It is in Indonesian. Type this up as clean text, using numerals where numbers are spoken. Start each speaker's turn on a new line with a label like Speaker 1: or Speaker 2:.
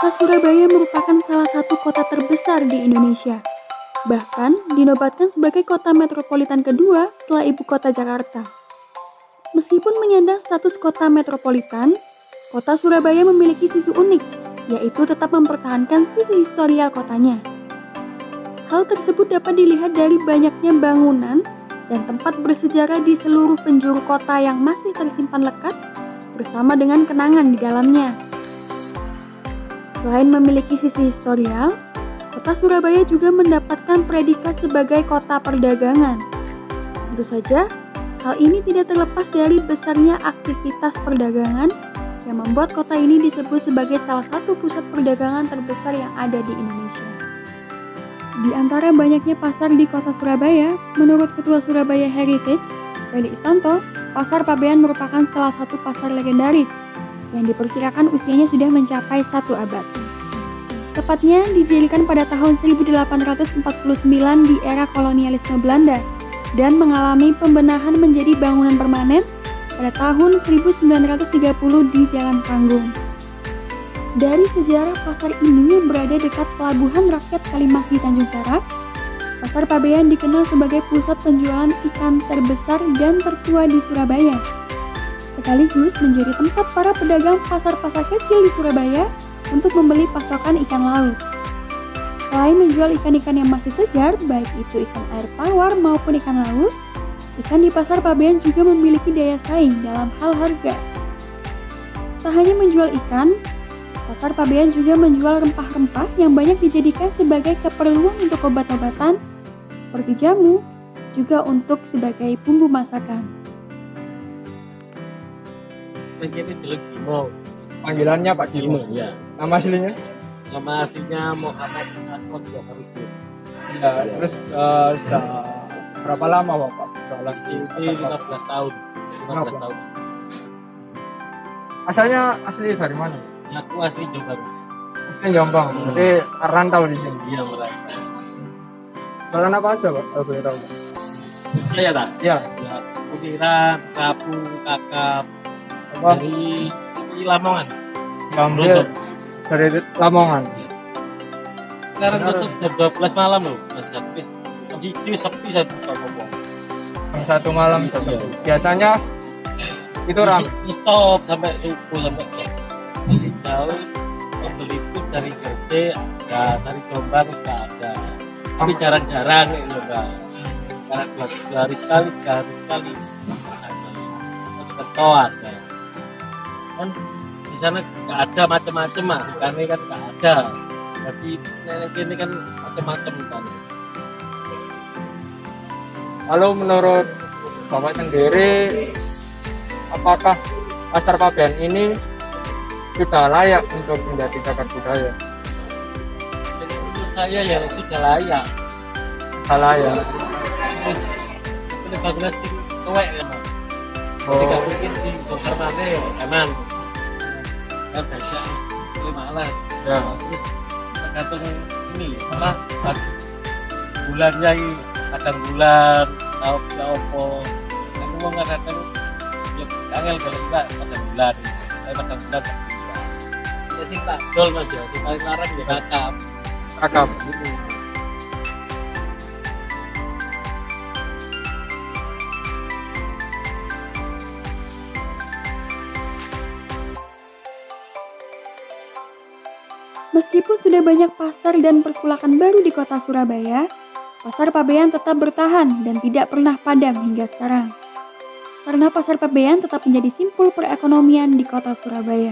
Speaker 1: Kota Surabaya merupakan salah satu kota terbesar di Indonesia. Bahkan dinobatkan sebagai kota metropolitan kedua setelah ibu kota Jakarta. Meskipun menyandang status kota metropolitan, kota Surabaya memiliki sisi unik, yaitu tetap mempertahankan sisi historial kotanya. Hal tersebut dapat dilihat dari banyaknya bangunan dan tempat bersejarah di seluruh penjuru kota yang masih tersimpan lekat bersama dengan kenangan di dalamnya. Selain memiliki sisi historial, kota Surabaya juga mendapatkan predikat sebagai kota perdagangan. Tentu saja, hal ini tidak terlepas dari besarnya aktivitas perdagangan yang membuat kota ini disebut sebagai salah satu pusat perdagangan terbesar yang ada di Indonesia. Di antara banyaknya pasar di kota Surabaya, menurut Ketua Surabaya Heritage, Feli Istanto, Pasar Pabean merupakan salah satu pasar legendaris yang diperkirakan usianya sudah mencapai 1 abad. Tepatnya didirikan pada tahun 1849 di era kolonialisme Belanda dan mengalami pembenahan menjadi bangunan permanen pada tahun 1930 di Jalan Panggung. Dari sejarah pasar ini yang berada dekat Pelabuhan Rakyat Kalimas di Tanjung Perak, Pasar Pabean dikenal sebagai pusat penjualan ikan terbesar dan tertua di Surabaya, sekaligus menjadi tempat para pedagang pasar-pasar kecil di Surabaya untuk membeli pasokan ikan laut. Selain menjual ikan-ikan yang masih segar, baik itu ikan air tawar maupun ikan laut, ikan di Pasar Pabean juga memiliki daya saing dalam hal harga. Tak hanya menjual ikan, Pasar Pabean juga menjual rempah-rempah yang banyak dijadikan sebagai keperluan untuk obat-obatan, seperti jamu, juga untuk sebagai bumbu masakan.
Speaker 2: Ini dulu Gimo.
Speaker 3: Panggilannya Pak Gimo.
Speaker 2: Ya.
Speaker 3: Nama aslinya?
Speaker 2: Nama aslinya Muhammad Aswan Jafarudin.
Speaker 3: Ya, terus sudah berapa lama Bapak jualan di
Speaker 2: Ini
Speaker 3: pasar
Speaker 2: 15 tahun. 15 tahun.
Speaker 3: Asalnya asli dari mana?
Speaker 2: Aku asli Jombang.
Speaker 3: Asli Jombang. Berarti rantau di sini.
Speaker 2: Iya, mereka.
Speaker 3: Jualan apa aja Pak? Kalau boleh tahu.
Speaker 2: Saya tak?
Speaker 3: Ya.
Speaker 2: Ya, kutiran, kapu, kakap.
Speaker 3: Apa?
Speaker 2: Dari Lamongan.
Speaker 3: Diambil dari Lamongan.
Speaker 2: Sekarang tutup jam 12 malam loh. Habis hijau sepi saya buka ngomong.
Speaker 3: Jam 1 malam.
Speaker 2: Iya.
Speaker 3: Biasanya itu ramai.
Speaker 2: Stop sampai subuh sampai lebih jauh. Pembeli itu dari Gresik, ada dari Jombang juga ada. Tapi jarang-jarang gitu Mbak. Karena 2 hari sekali, 3 hari sekali. Kerto ada. Kan di sana nggak ada macam-macam mah, ikannya kan nggak ada. Jadi nenek ini kan macam-macam kan.
Speaker 3: Lalu menurut Bapak sendiri, apakah Pasar Pabean ini sudah layak untuk menjadi cagar budaya?
Speaker 2: Menurut saya ya sudah layak.
Speaker 3: Sudah layak.
Speaker 2: Terus ini bangunan sing tuwek ya Mas.
Speaker 3: Oh.
Speaker 2: Tidak mungkin di bongkar mana ya kanan. Kan baca ini malas.
Speaker 3: Ya.
Speaker 2: Terus tergantung ini apa bulannya ini kadang bulan tahu opo. Aku mau ngadakan ya angel kalau enggak pada bulan. Saya pada bulan tak bisa. Ya sih tak dol Mas ya. Di paling larang ya kakap.
Speaker 3: Kakap.
Speaker 2: Gitu.
Speaker 1: Meskipun sudah banyak pasar dan perkulakan baru di kota Surabaya, Pasar Pabean tetap bertahan dan tidak pernah padam hingga sekarang. Karena Pasar Pabean tetap menjadi simpul perekonomian di kota Surabaya.